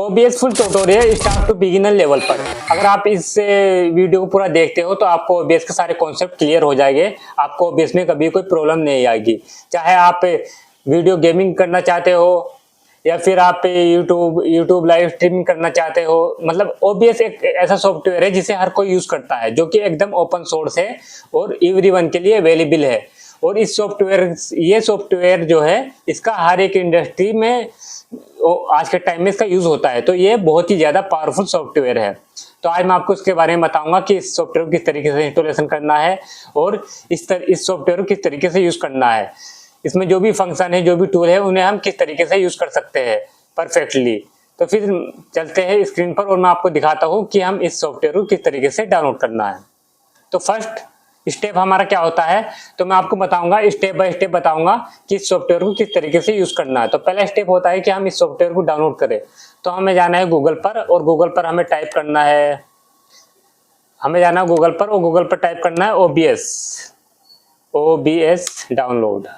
OBS full tutorial start to beginner level पर। अगर आप इस वीडियो को पूरा देखते हो तो आपको OBS के सारे कॉन्सेप्ट क्लियर हो जाएंगे। आपको OBS में कभी कोई प्रॉब्लम नहीं आएगी। चाहे आप वीडियो गेमिंग करना चाहते हो या फिर आप यूट्यूब लाइव स्ट्रीमिंग करना चाहते हो, मतलब OBS एक ऐसा सॉफ्टवेयर है जिसे हर कोई यूज करता है, जो कि एकदम ओपन सोर्स है और एवरीवन के लिए अवेलेबल है। और ये सॉफ्टवेयर जो है इसका हर एक इंडस्ट्री में आज के टाइम में इसका यूज होता है, तो ये बहुत ही ज्यादा पावरफुल सॉफ्टवेयर है। तो आज मैं आपको इसके बारे में बताऊंगा कि इस सॉफ्टवेयर को किस तरीके से इंस्टॉलेशन करना है और इस सॉफ्टवेयर को किस तरीके से यूज करना है। इसमें जो भी फंक्शन है, जो भी टूल है, उन्हें हम किस तरीके से यूज कर सकते हैं परफेक्टली। तो फिर चलते हैं स्क्रीन पर और मैं आपको दिखाता हूँ कि हम इस सॉफ्टवेयर को किस तरीके से डाउनलोड करना है। तो फर्स्ट स्टेप हमारा क्या होता है, तो मैं आपको बताऊंगा, स्टेप बाय स्टेप बताऊंगा कि इस सॉफ्टवेयर को किस तरीके से यूज करना है। तो पहला स्टेप होता है कि हम इस सॉफ्टवेयर को डाउनलोड करें। तो हमें जाना है गूगल पर और गूगल पर हमें टाइप करना है, गूगल पर और गूगल पर टाइप करना है OBS डाउनलोड।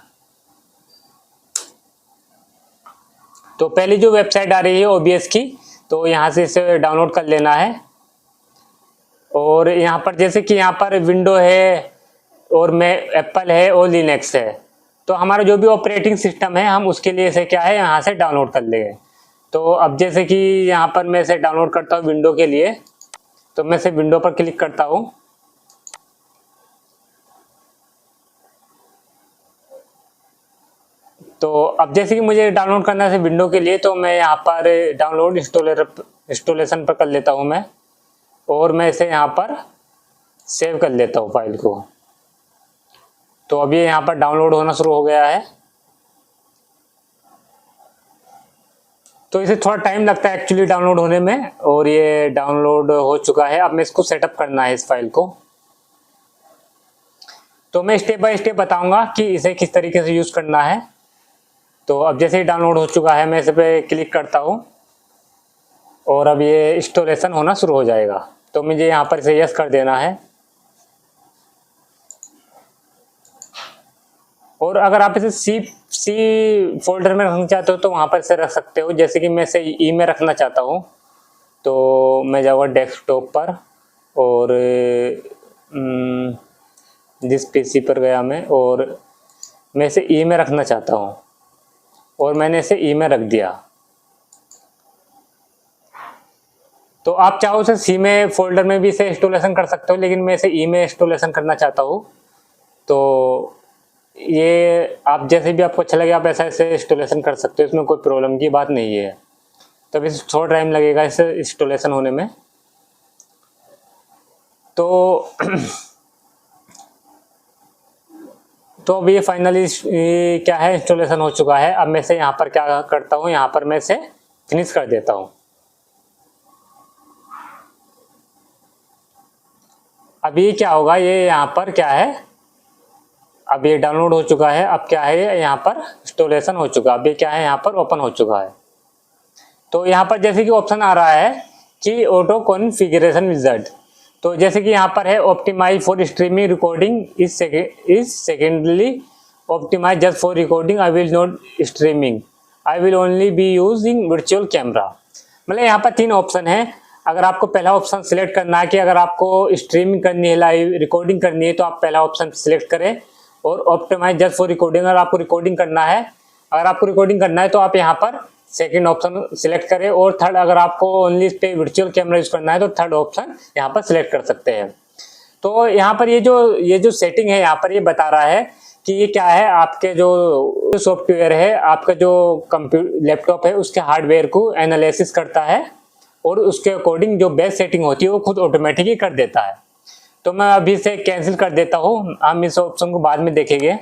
तो पहली जो वेबसाइट आ रही है OBS की, तो यहाँ से इसे डाउनलोड कर लेना है। और यहाँ पर जैसे कि यहाँ पर विंडो है और मैं एप्पल है और लिनक्स है, तो हमारा जो भी ऑपरेटिंग सिस्टम है हम उसके लिए इसे क्या है यहाँ से डाउनलोड कर लेंगे। तो अब जैसे कि यहाँ पर मैं इसे डाउनलोड करता हूँ विंडो के लिए, तो मैं इसे विंडो पर क्लिक करता हूँ। तो अब जैसे कि मुझे डाउनलोड करना है विंडो के लिए, तो मैं यहाँ पर डाउनलोड इंस्टॉलेशन पर कर लेता हूँ मैं, और मैं इसे यहाँ पर सेव कर लेता हूँ फाइल को। तो अभी यहाँ पर डाउनलोड होना शुरू हो गया है। तो इसे थोड़ा टाइम लगता है एक्चुअली डाउनलोड होने में, और ये डाउनलोड हो चुका है। अब मैं इसको सेटअप करना है इस फाइल को। तो मैं स्टेप बाय स्टेप बताऊंगा कि इसे किस तरीके से यूज करना है। तो अब जैसे ही डाउनलोड हो चुका है, मैं इस पे क्लिक करता हूँ और अब ये इंस्टॉलेशन होना शुरू हो जाएगा। तो मुझे यहाँ पर इसे यस कर देना है। और अगर आप इसे सी फोल्डर में रखना चाहते हो तो वहाँ पर इसे रख सकते हो। जैसे कि मैं इसे ई में रखना चाहता हूँ, तो मैं जाऊँगा डेस्कटॉप पर और जिस पीसी पर गया मैं, और मैं इसे ई में रखना चाहता हूँ और मैंने इसे ई में रख दिया। तो आप चाहो तो सी में फोल्डर में भी इसे इंस्टॉलेशन कर सकते हो, लेकिन मैं इसे ई में इंस्टॉलेशन करना चाहता हूँ। तो ये आप जैसे भी आपको अच्छा लगे आप ऐसा इसे इंस्टॉलेशन कर सकते हो, इसमें कोई प्रॉब्लम की बात नहीं है। तो अभी थोड़ा टाइम लगेगा इसे इंस्टॉलेशन होने में। तो तो अभी ये फाइनली क्या है, इंस्टॉलेशन हो चुका है। अब मैं इसे यहाँ पर क्या करता हूँ, यहाँ पर मैं इसे फिनिश कर देता हूँ। अभी क्या होगा, ये यहाँ पर क्या है, अब ये डाउनलोड हो चुका है। अब क्या है, यहाँ पर इंस्टॉलेशन हो चुका है। अब ये क्या है, यहाँ पर ओपन हो चुका है। तो यहाँ पर जैसे कि ऑप्शन आ रहा है कि ऑटो कॉन्फ़िगरेशन विज़ार्ड। तो जैसे कि यहाँ पर है optimize for streaming recording is secondly optimize just for recording, I will not streaming, I will only be using virtual camera. मतलब यहाँ पर 3 ऑप्शन है। अगर आपको पहला ऑप्शन सिलेक्ट करना है कि अगर आपको स्ट्रीमिंग करनी है, लाइव रिकॉर्डिंग करनी है, तो आप पहला ऑप्शन सिलेक्ट करें। और ऑप्टिमाइज जस्ट फॉर रिकॉर्डिंग, अगर आपको रिकॉर्डिंग करना है, तो आप यहाँ पर सेकंड ऑप्शन सिलेक्ट करें। और थर्ड, अगर आपको ओनली इस पे वर्चुअल कैमरा यूज करना है, तो थर्ड ऑप्शन यहाँ पर सिलेक्ट कर सकते हैं। तो यहाँ पर ये जो सेटिंग है, यहाँ पर ये बता रहा है कि ये क्या है, आपके जो सॉफ्टवेयर है, आपका जो लैपटॉप है, उसके हार्डवेयर को एनालिसिस करता है और उसके अकॉर्डिंग जो बेस्ट सेटिंग होती है वो खुद ऑटोमेटिकली कर देता है। तो मैं अभी से कैंसिल कर देता हूँ, हम इस ऑप्शन को बाद में देखेंगे।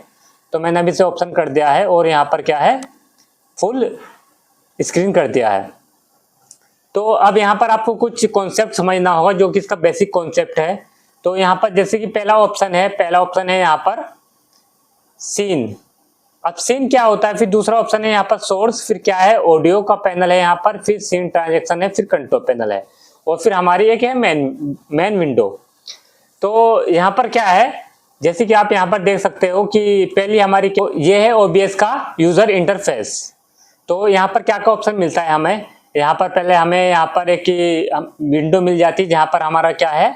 तो मैंने अभी से ऑप्शन कर दिया है और यहाँ पर क्या है, फुल स्क्रीन कर दिया है। तो अब यहाँ पर आपको कुछ कॉन्सेप्ट समझना होगा, जो कि इसका बेसिक कॉन्सेप्ट है। तो यहाँ पर जैसे कि पहला ऑप्शन है यहाँ पर सीन। अब सीन क्या होता है, फिर दूसरा ऑप्शन है यहाँ पर सोर्स, फिर क्या है, ऑडियो का पैनल है यहाँ पर, फिर सीन ट्रांजैक्शन है, फिर कंट्रोल पैनल है, और फिर हमारी एक है मेन विंडो। तो यहाँ पर क्या है, जैसे कि आप यहाँ पर देख सकते हो कि पहली हमारी ये है OBS का यूजर इंटरफेस। तो यहाँ पर क्या ऑप्शन मिलता है हमें, यहाँ पर पहले हमें यहाँ पर एक विंडो मिल जाती है जहाँ पर हमारा क्या है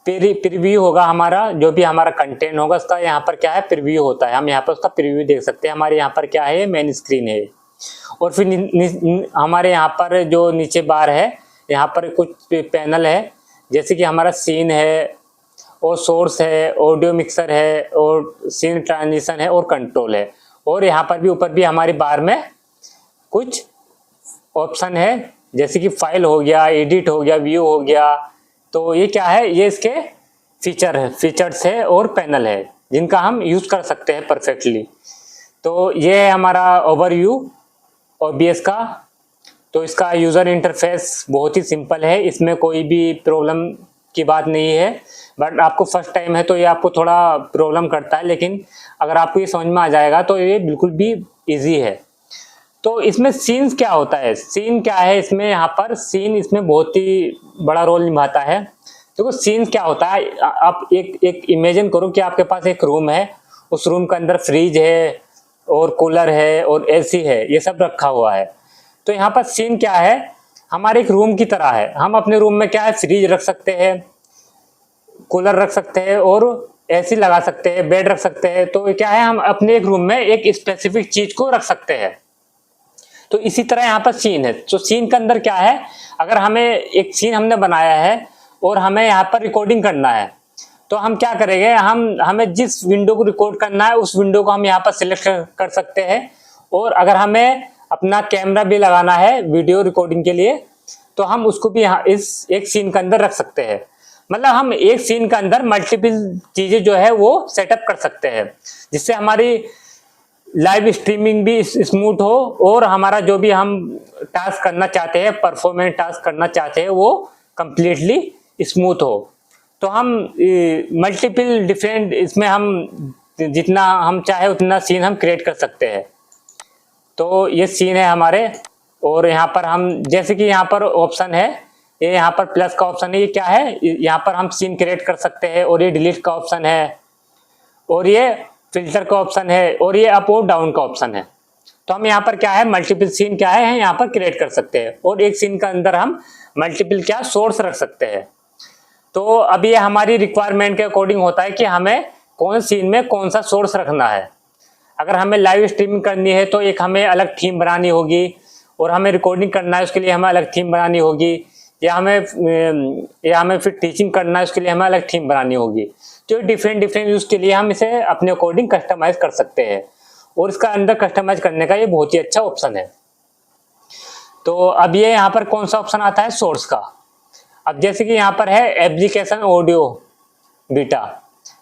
प्रीव्यू होगा, हमारा जो भी हमारा कंटेंट होगा उसका यहाँ पर क्या है प्रीव्यू होता है। हम यहाँ पर उसका प्रीव्यू देख सकते हैं। हमारे यहाँ पर क्या है मेन स्क्रीन है। और फिर हमारे यहाँ पर जो नीचे बार है यहाँ पर कुछ पैनल है, जैसे कि हमारा सीन है और सोर्स है, ऑडियो मिक्सर है और सीन ट्रांजिशन है और कंट्रोल है। और यहाँ पर भी ऊपर भी हमारी बार में कुछ ऑप्शन है, जैसे कि फाइल हो गया, एडिट हो गया, व्यू हो गया। तो ये क्या है, ये इसके फीचर्स है और पैनल है जिनका हम यूज कर सकते हैं परफेक्टली। तो ये है हमारा ओवरव्यू OBS का। तो इसका यूज़र इंटरफेस बहुत ही सिंपल है, इसमें कोई भी प्रॉब्लम की बात नहीं है। बट आपको फर्स्ट टाइम है तो ये आपको थोड़ा प्रॉब्लम करता है, लेकिन अगर आपको ये समझ में आ जाएगा तो ये बिल्कुल भी इजी है। तो इसमें सीन्स क्या होता है, सीन क्या है इसमें, यहाँ पर सीन इसमें बहुत ही बड़ा रोल निभाता है। देखो सीन क्या होता है, आप एक इमेजिन करो कि आपके पास एक रूम है, उस रूम के अंदर फ्रिज है और कूलर है और AC है, ये सब रखा हुआ है। तो यहाँ पर सीन क्या है, हमारे एक रूम की तरह है। हम अपने रूम में क्या है फ्रिज रख सकते हैं, कूलर रख सकते हैं और AC लगा सकते हैं, बेड रख सकते हैं। तो क्या है, हम अपने एक रूम में एक स्पेसिफिक चीज को रख सकते हैं। तो इसी तरह यहाँ पर सीन है। तो सीन के अंदर क्या है, अगर हमें एक सीन हमने बनाया है और हमें यहाँ पर रिकॉर्डिंग करना है, तो हम क्या करेंगे, हमें जिस विंडो को रिकॉर्ड करना है उस विंडो को हम यहाँ पर सिलेक्ट कर सकते हैं। और अगर हमें अपना कैमरा भी लगाना है वीडियो रिकॉर्डिंग के लिए, तो हम उसको भी यहाँ इस एक सीन के अंदर रख सकते हैं। मतलब हम एक सीन के अंदर मल्टीपल चीजें जो है वो सेटअप कर सकते हैं, जिससे हमारी लाइव स्ट्रीमिंग भी स्मूथ हो और हमारा जो भी हम टास्क करना चाहते हैं, परफॉर्मेंस टास्क करना चाहते हैं, वो कंप्लीटली स्मूथ हो। तो हम मल्टीपल डिफरेंट इसमें हम जितना हम चाहे उतना सीन हम क्रिएट कर सकते हैं। तो ये सीन है हमारे। और यहाँ पर हम जैसे कि यहाँ पर ऑप्शन है, ये यहाँ पर प्लस का ऑप्शन है, ये क्या है, यहाँ पर हम सीन क्रिएट कर सकते हैं। और ये डिलीट का ऑप्शन है और ये फिल्टर का ऑप्शन है और ये अप और डाउन का ऑप्शन है। तो हम यहाँ पर क्या है मल्टीपल सीन क्या है यहाँ पर क्रिएट कर सकते हैं। और एक सीन के अंदर हम मल्टीपल क्या सोर्स रख सकते हैं। तो अब ये हमारी रिक्वायरमेंट के अकॉर्डिंग होता है कि हमें कौन सीन में कौन सा सोर्स रखना है। अगर हमें लाइव स्ट्रीमिंग करनी है तो एक हमें अलग थीम बनानी होगी, और हमें रिकॉर्डिंग करना है उसके लिए हमें अलग थीम बनानी होगी, या हमें फिर टीचिंग करना है उसके लिए हमें अलग थीम बनानी होगी। तो डिफरेंट यूज के लिए हम इसे अपने अकॉर्डिंग कस्टमाइज कर सकते हैं। और इसका अंदर कस्टमाइज करने का ये बहुत ही अच्छा ऑप्शन है। तो अब ये यहाँ पर कौन सा ऑप्शन आता है सोर्स का। अब जैसे कि यहाँ पर है एप्लीकेशन ऑडियो बीटा,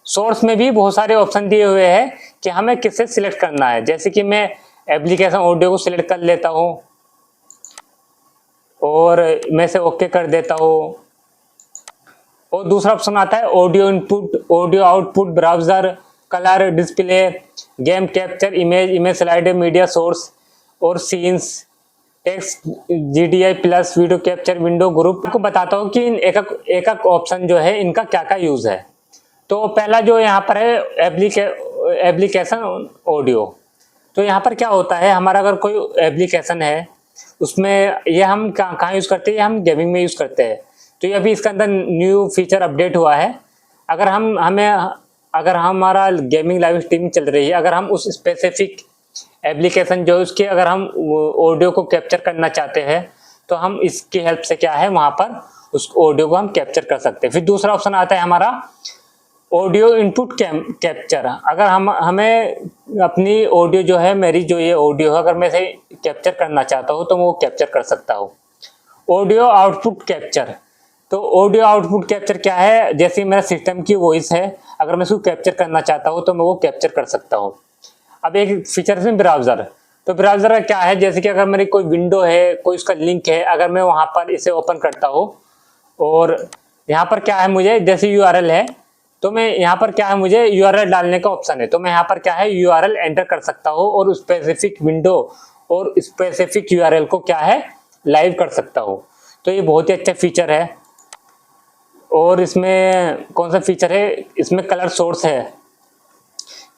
सोर्स में भी बहुत सारे ऑप्शन दिए हुए हैं कि हमें किसे सिलेक्ट करना है। जैसे कि मैं एप्लीकेशन ऑडियो को सिलेक्ट कर लेता हूँ और मैं से ओके कर देता हूँ। और दूसरा ऑप्शन आता है audio input, audio output, browser, colour display, game capture, image slider, media source और scenes, text, GDI plus, video capture, window group. आपको बताता हूँ कि एक ऑप्शन जो है इनका क्या क्या यूज है। तो पहला जो यहाँ पर है एप्लीकेशन ऑडियो। तो यहाँ पर क्या होता है, हमारा अगर कोई एप्लीकेशन है उसमें ये हम कहाँ यूज करते हैं, हम गेमिंग में यूज करते हैं। तो ये अभी इसके अंदर न्यू फीचर अपडेट हुआ है। अगर हमारा गेमिंग लाइव स्ट्रीमिंग चल रही है, अगर हम उस स्पेसिफिक एप्लीकेशन जो उसके अगर हम ऑडियो को कैप्चर करना चाहते हैं, तो हम इसकी हेल्प से क्या है वहाँ पर उस ऑडियो को हम कैप्चर कर सकते हैं। फिर दूसरा ऑप्शन आता है हमारा ऑडियो इनपुट कैप्चर। अगर हमें अपनी ऑडियो जो है, मेरी जो ये ऑडियो है, अगर मैं इसे कैप्चर करना चाहता हूँ तो मैं वो कैप्चर कर सकता हूँ। ऑडियो आउटपुट कैप्चर, तो ऑडियो आउटपुट कैप्चर क्या है, जैसे मेरा सिस्टम की वॉइस है, अगर मैं उसको कैप्चर करना चाहता हूँ तो मैं वो कैप्चर कर सकता हूँ। अब एक फीचर है ब्राउजर। तो ब्राउजर का क्या है, जैसे कि अगर मेरी कोई विंडो है, कोई उसका लिंक है, अगर मैं वहाँ पर इसे ओपन करता हूँ और यहाँ पर क्या है मुझे जैसे URL है, तो मैं यहाँ पर क्या है मुझे URL डालने का ऑप्शन है। तो मैं यहाँ पर क्या है URL एंटर कर सकता हूँ और स्पेसिफिक विंडो और स्पेसिफिक URL को क्या है लाइव कर सकता हूँ। तो ये बहुत ही अच्छा फीचर है। और इसमें कौन सा फीचर है, इसमें कलर सोर्स है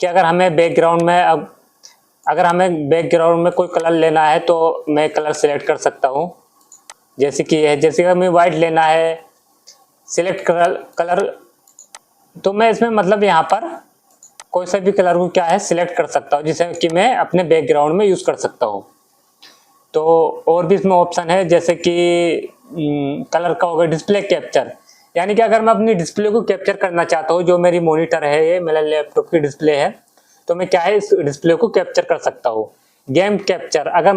कि अगर हमें बैकग्राउंड में कोई कलर लेना है तो मैं कलर सेलेक्ट कर सकता हूँ। जैसे कि है, जैसे कि हमें वाइट लेना है, सिलेक्ट कलर, तो मैं इसमें मतलब यहाँ पर कोई सा भी कलर को क्या है सिलेक्ट कर सकता हूँ, जिसे कि मैं अपने बैकग्राउंड में यूज कर सकता हूँ। तो और भी इसमें ऑप्शन है, जैसे कि कलर का होगा डिस्प्ले कैप्चर, यानी कि अगर मैं अपनी डिस्प्ले को कैप्चर करना चाहता हूँ, जो मेरी मॉनिटर है, ये मेरा लैपटॉप की डिस्प्ले है, तो मैं क्या है इस डिस्प्ले को कैप्चर कर सकता हूँ। गेम कैप्चर, अगर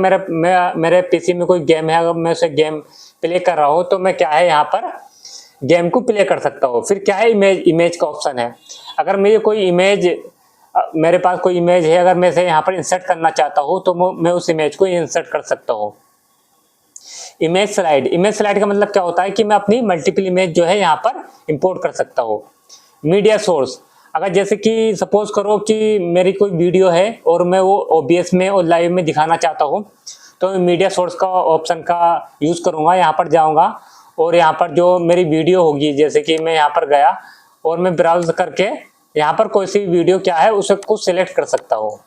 मेरे पीसी में कोई गेम है, अगर मैं उसे गेम प्ले कर रहा हूँ, तो मैं क्या है यहाँ पर गेम को प्ले कर सकता हूँ। फिर क्या है इमेज का ऑप्शन है, अगर मेरे कोई इमेज, मेरे पास कोई इमेज है, अगर मैं इसे यहाँ पर इंसर्ट करना चाहता हूँ, तो मैं उस इमेज को इंसर्ट कर सकता हूँ। इमेज स्लाइड का मतलब क्या होता है कि मैं अपनी मल्टीपल इमेज जो है यहाँ पर इंपोर्ट कर सकता हूँ। मीडिया सोर्स, अगर जैसे कि सपोज करो कि मेरी कोई वीडियो है और मैं वो OBS में और लाइव में दिखाना चाहता हूँ, तो मीडिया सोर्स का ऑप्शन का यूज करूँगा। यहाँ पर जाऊँगा और यहाँ पर जो मेरी वीडियो होगी, जैसे कि मैं यहाँ पर गया और मैं ब्राउज करके यहाँ पर कोई सी वीडियो क्या है उसे को सिलेक्ट कर सकता हूँ।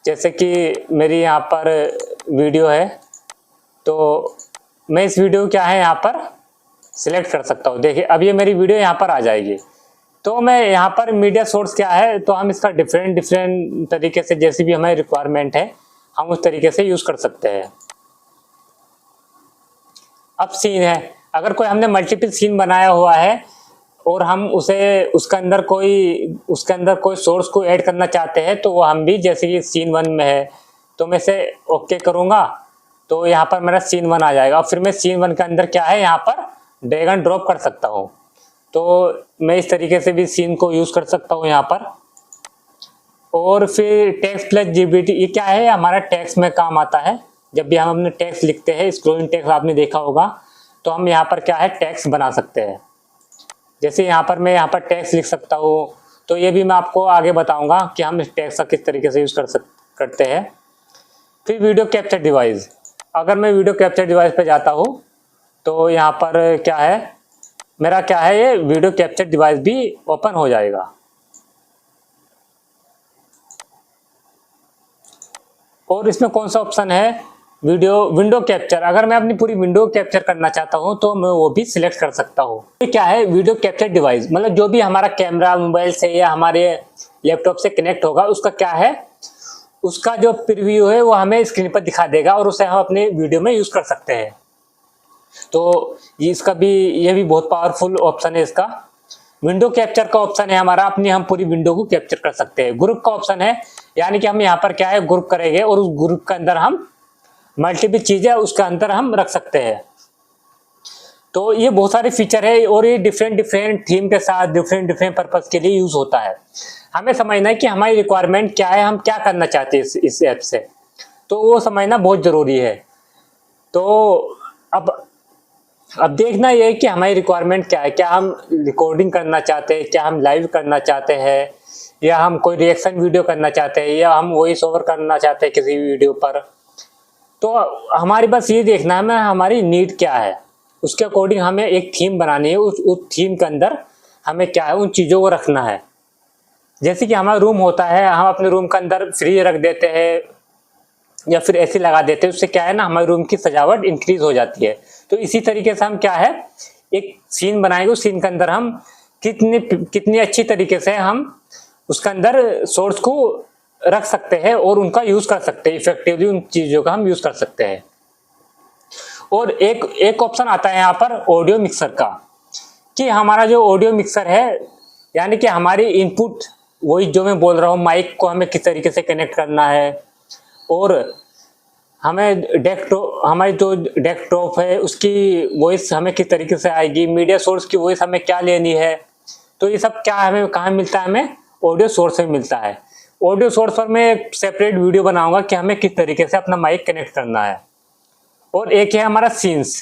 जैसे कि मेरी यहाँ पर वीडियो है, तो मैं इस वीडियो क्या है यहाँ पर सिलेक्ट कर सकता हूँ। देखिए अब ये मेरी वीडियो यहाँ पर आ जाएगी। तो मैं यहाँ पर मीडिया सोर्स क्या है, तो हम इसका डिफरेंट तरीके से, जैसी भी हमारी रिक्वायरमेंट है, हम उस तरीके से यूज कर सकते हैं। अब सीन है, अगर कोई हमने मल्टीपल सीन बनाया हुआ है और हम उसके अंदर कोई सोर्स को ऐड करना चाहते हैं, तो वो हम भी, जैसे कि सीन 1 में है, तो मैं इसे ओके करूँगा, तो यहाँ पर मेरा सीन 1 आ जाएगा। फिर मैं सीन 1 के अंदर क्या है यहाँ पर ड्रैग एंड ड्रॉप कर सकता हूँ। तो मैं इस तरीके से भी सीन को यूज कर सकता हूँ यहाँ पर। और फिर टेक्स्ट प्लस GBT, ये क्या है, हमारा टेक्स्ट में काम आता है। जब भी हम अपने टेक्स्ट लिखते हैं, स्क्रोलिंग टेक्स्ट आपने देखा होगा, तो हम यहाँ पर क्या है टेक्स्ट बना सकते हैं। जैसे यहाँ पर मैं यहाँ पर टेक्स्ट लिख सकता हूँ, तो ये भी मैं आपको आगे बताऊंगा कि हम इस टेक्स्ट का किस तरीके से यूज करते हैं। फिर वीडियो कैप्चर डिवाइस, अगर मैं वीडियो कैप्चर डिवाइस पे जाता हूँ, तो यहाँ पर क्या है, मेरा क्या है ये वीडियो कैप्चर डिवाइस भी ओपन हो जाएगा। और इसमें कौन सा ऑप्शन है, विंडो कैप्चर, अगर मैं अपनी पूरी विंडो कैप्चर करना चाहता हूं, तो मैं वो भी सिलेक्ट कर सकता हूं। ये क्या है वीडियो कैप्चर डिवाइस, मतलब जो भी हमारा कैमरा मोबाइल से या हमारे लैपटॉप से कनेक्ट होगा, उसका क्या है, उसका जो प्रीव्यू है वो हमें स्क्रीन पर दिखा देगा और उसे हम अपने वीडियो में यूज कर सकते हैं। तो ये भी बहुत पावरफुल ऑप्शन है इसका। विंडो कैप्चर का ऑप्शन है हमारा, अपनी हम पूरी विंडो को कैप्चर कर सकते हैं। ग्रुप का ऑप्शन है, यानी कि हम यहाँ पर क्या है ग्रुप करेंगे और उस ग्रुप के अंदर हम मल्टीपल चीजें उसके अंदर हम रख सकते हैं। तो ये बहुत सारे फीचर है और ये डिफरेंट थीम के साथ डिफरेंट पर्पस के लिए यूज होता है। हमें समझना है कि हमारी रिक्वायरमेंट क्या है, हम क्या करना चाहते हैं इस ऐप से, तो वो समझना बहुत जरूरी है। तो अब देखना ये है कि हमारी रिक्वायरमेंट क्या है, क्या हम रिकॉर्डिंग करना चाहते हैं, क्या हम लाइव करना चाहते हैं, या हम कोई रिएक्शन वीडियो करना चाहते हैं, या हम वॉइस ओवर करना चाहते हैं किसी वीडियो पर। तो हमारी बस ये देखना है हमारी नीड क्या है, उसके अकॉर्डिंग हमें एक थीम बनानी है। उस थीम के अंदर हमें क्या है उन चीज़ों को रखना है। जैसे कि हमारा रूम होता है, हम अपने रूम के अंदर फ्रिज रख देते हैं या फिर ऐसी लगा देते हैं, उससे क्या है ना हमारे रूम की सजावट इंक्रीज हो जाती है। तो इसी तरीके से हम क्या है एक सीन बनाएंगे, उस सीन के अंदर हम कितनी अच्छी तरीके से हम उसके अंदर सोर्स को रख सकते हैं और उनका यूज कर सकते हैं, इफेक्टिवली उन चीजों का हम यूज कर सकते हैं। और एक ऑप्शन आता है यहाँ पर ऑडियो मिक्सर का, कि हमारा जो ऑडियो मिक्सर है, यानी कि हमारी इनपुट, वही जो मैं बोल रहा हूँ, माइक को हमें किस तरीके से कनेक्ट करना है, और हमें हमारी जो डेस्कटॉप है उसकी वॉइस हमें किस तरीके से आएगी, मीडिया सोर्स की वॉइस हमें क्या लेनी है, तो ये सब क्या हमें कहाँ मिलता है, हमें ऑडियो सोर्स में मिलता है। ऑडियो सोर्स पर मैं एक सेपरेट वीडियो बनाऊंगा कि हमें किस तरीके से अपना माइक कनेक्ट करना है। और एक है हमारा सीन्स,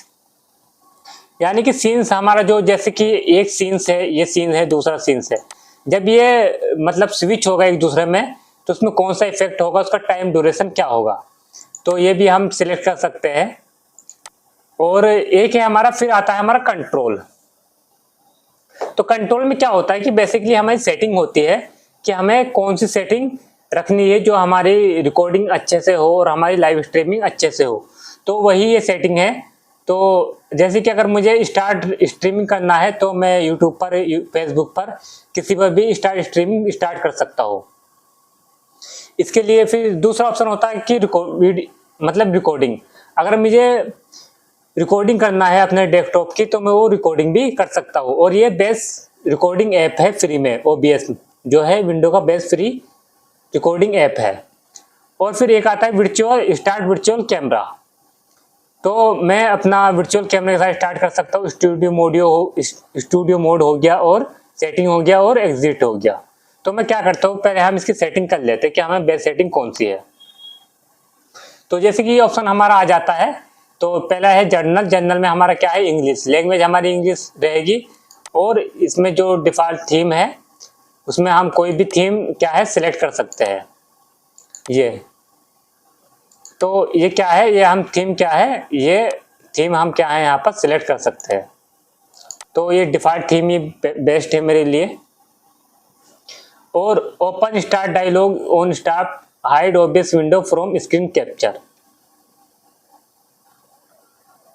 यानी कि सीन्स हमारा जो, जैसे कि एक सीन्स है, ये सीन है, दूसरा सीन्स है, जब ये मतलब स्विच होगा एक दूसरे में, तो उसमें कौन सा इफेक्ट होगा, उसका टाइम ड्यूरेशन क्या होगा, तो ये भी हम सिलेक्ट कर सकते हैं। और एक है हमारा, फिर आता है हमारा कंट्रोल। तो कंट्रोल में क्या होता है कि बेसिकली हमारी सेटिंग होती है कि हमें कौन सी सेटिंग रखनी है जो हमारी रिकॉर्डिंग अच्छे से हो और हमारी लाइव स्ट्रीमिंग अच्छे से हो। तो वही ये सेटिंग है। तो जैसे कि अगर मुझे स्टार्ट स्ट्रीमिंग करना है तो मैं यूट्यूब पर, फेसबुक पर, किसी पर भी स्ट्रीमिंग स्टार्ट कर सकता हूँ। इसके लिए फिर दूसरा ऑप्शन होता है कि रिकॉर्डिंग। अगर मुझे रिकॉर्डिंग करना है अपने डेस्कटॉप की तो मैं वो रिकॉर्डिंग भी कर सकता हूँ। और ये बेस्ट रिकॉर्डिंग ऐप है फ्री में, OBS जो है विंडो का बेस्ट फ्री रिकॉर्डिंग ऐप है। और फिर एक आता है वर्चुअल कैमरा। तो मैं अपना वर्चुअल कैमरे के साथ स्टार्ट कर सकता हूँ। स्टूडियो मोड हो गया, और सेटिंग हो गया, और एग्जिट हो गया। तो मैं क्या करता हूँ, पहले हम इसकी सेटिंग कर लेते हैं कि हमें बेस्ट सेटिंग कौन सी है। तो जैसे कि ये ऑप्शन हमारा आ जाता है, तो पहला है जनरल में हमारा क्या है, इंग्लिश लैंग्वेज हमारी इंग्लिश रहेगी। और इसमें जो डिफॉल्ट थीम है उसमें हम कोई भी थीम क्या है सिलेक्ट कर सकते हैं। ये तो ये क्या है, ये हम थीम क्या है, ये थीम हम क्या है यहाँ पर सिलेक्ट कर सकते हैं। तो ये डिफॉल्ट थीम ये बेस्ट है मेरे लिए। और open start dialogue on start hide OBS window from screen capture.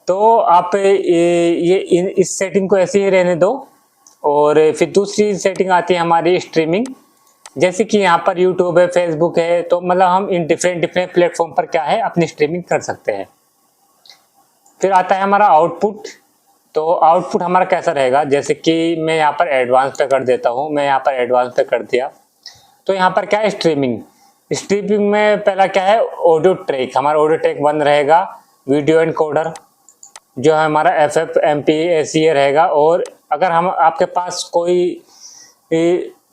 तो आप इस सेटिंग को ऐसे ही रहने दो। और फिर दूसरी सेटिंग आती है हमारी स्ट्रीमिंग। जैसे कि यहाँ पर यूट्यूब है, फेसबुक है, तो मतलब हम इन डिफरेंट प्लेटफॉर्म पर क्या है अपनी स्ट्रीमिंग कर सकते हैं। फिर आता है हमारा आउटपुट। तो आउटपुट हमारा कैसा रहेगा, जैसे कि मैं यहाँ पर एडवांस पे कर देता हूँ। मैं यहाँ पर एडवांस पे कर दिया। तो यहाँ पर क्या है, स्ट्रीमिंग में पहला क्या है, ऑडियो ट्रैक। हमारा ऑडियो ट्रैक 1 रहेगा। वीडियो एनकोडर जो है हमारा FF MP ACA रहेगा। और अगर हम आपके पास कोई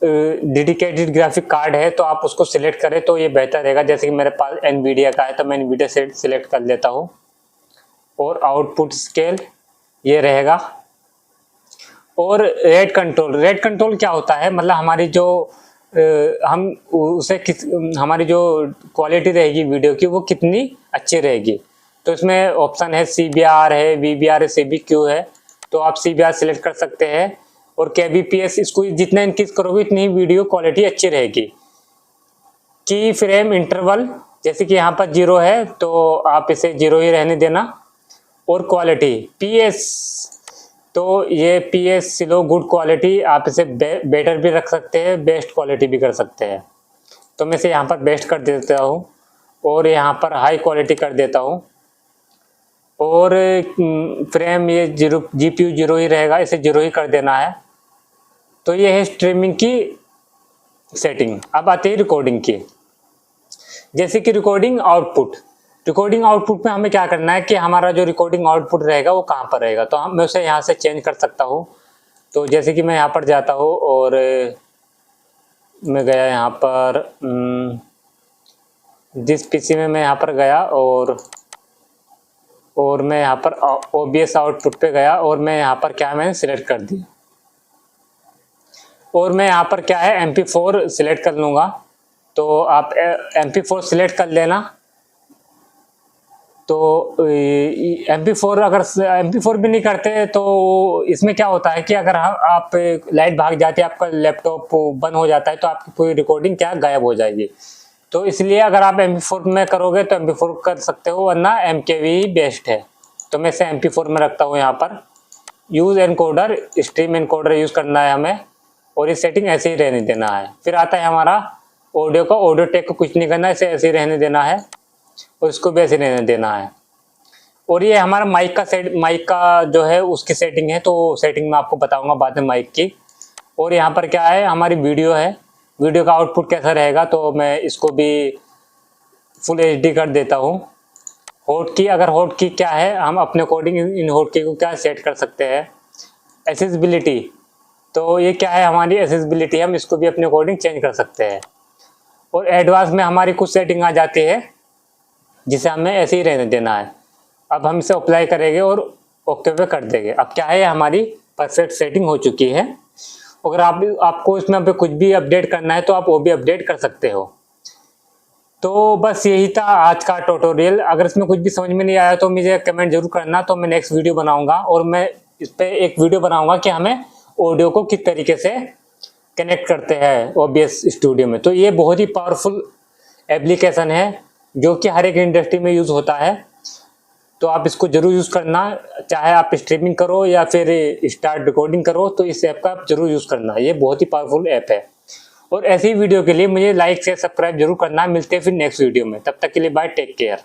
डेडिकेटेड ग्राफिक कार्ड है तो आप उसको सिलेक्ट करें तो ये बेहतर रहेगा। जैसे कि मेरे पास NVIDIA का है तो मैं NVIDIA से सिलेक्ट कर लेता हूँ। और आउटपुट स्केल ये रहेगा। और रेट कंट्रोल क्या होता है, मतलब हमारी जो हम उसे हमारी जो क्वालिटी रहेगी वीडियो की वो कितनी अच्छी रहेगी। तो इसमें ऑप्शन है CBR है, VBR है, CBQ है। तो आप CBR सिलेक्ट कर सकते हैं। और kbps इसको जितना इंक्रीज करोगे इतनी वीडियो क्वालिटी अच्छी रहेगी। की फ्रेम इंटरवल जैसे कि यहाँ पर 0 है तो आप इसे 0 ही रहने देना। और क्वालिटी PS, तो ये PS स्लो गुड क्वालिटी, आप इसे बेटर भी रख सकते हैं, बेस्ट क्वालिटी भी कर सकते हैं। तो मैं इसे यहाँ पर बेस्ट कर देता हूँ। और यहाँ पर हाई क्वालिटी कर देता हूँ। और फ्रेम ये GPU 0 ही रहेगा, इसे 0 ही कर देना है। तो ये है स्ट्रीमिंग की सेटिंग। अब आती है रिकॉर्डिंग की। जैसे कि रिकॉर्डिंग आउटपुट में हमें क्या करना है कि हमारा जो रिकॉर्डिंग आउटपुट रहेगा वो कहाँ पर रहेगा। तो मैं उसे यहाँ से चेंज कर सकता हूँ। तो जैसे कि मैं यहाँ पर जाता हूँ और मैं गया यहाँ पर जिस PC में मैं यहाँ पर गया और मैं यहाँ पर OBS आउटपुट पे गया और मैं यहाँ पर क्या मैंने सिलेक्ट कर दिया। और मैं यहाँ पर क्या है MP4 सिलेक्ट कर लूँगा। तो आप MP4 सिलेक्ट कर लेना। तो MP4 अगर MP4 भी नहीं करते तो इसमें क्या होता है कि अगर आप लाइट भाग जाती है, आपका लैपटॉप बंद हो जाता है तो आपकी पूरी रिकॉर्डिंग क्या गायब हो जाएगी। तो इसलिए अगर आप MP4 में करोगे तो MP4 कर सकते हो, वरना MKV बेस्ट है। तो मैं इसे MP4 में रखता हूँ। यहाँ पर use encoder, stream encoder use करना है हमें। और ये सेटिंग ऐसे ही रहने देना है। फिर आता है हमारा ऑडियो टेक को कुछ नहीं करना, इसे ऐसे ही रहने देना है। और इसको भी ऐसे रहने देना है। और ये हमारा माइक का जो है उसकी सेटिंग है। तो सेटिंग मैं आपको बताऊंगा बाद में माइक की। और यहाँ पर क्या है, हमारी वीडियो है। वीडियो का आउटपुट कैसा रहेगा, तो मैं इसको भी फुल HD कर देता हूँ। हॉट की क्या है, हम अपने अकॉर्डिंग इन हॉट की को क्या सेट कर सकते हैं। एक्सेसिबिलिटी, तो ये क्या है हमारी एक्सेसिबिलिटी, हम इसको भी अपने अकॉर्डिंग चेंज कर सकते हैं। और एडवांस में हमारी कुछ सेटिंग आ जाती है जिसे हमें ऐसे ही रहने देना है। अब हम इसे अप्लाई करेंगे और ओके पे कर देंगे। अब क्या है, हमारी परफेक्ट सेटिंग हो चुकी है। अगर आपको इसमें अभी कुछ भी अपडेट करना है तो आप वो भी अपडेट कर सकते हो। तो बस यही था आज का ट्यूटोरियल। अगर इसमें कुछ भी समझ में नहीं आया तो मुझे कमेंट जरूर करना, तो मैं नेक्स्ट वीडियो बनाऊंगा। और मैं इस पर एक वीडियो बनाऊंगा कि हमें ऑडियो को किस तरीके से कनेक्ट करते हैं OBS स्टूडियो में। तो ये बहुत ही पावरफुल एप्लीकेशन है जो कि हर एक इंडस्ट्री में यूज़ होता है। तो आप इसको जरूर यूज़ करना, चाहे आप स्ट्रीमिंग करो या फिर स्टार्ट रिकॉर्डिंग करो, तो इस ऐप का आप जरूर यूज़ करना, ये बहुत ही पावरफुल ऐप है। और ऐसी वीडियो के लिए मुझे लाइक शेयर सब्सक्राइब जरूर करना। मिलते हैं फिर नेक्स्ट वीडियो में, तब तक के लिए बाय, टेक केयर।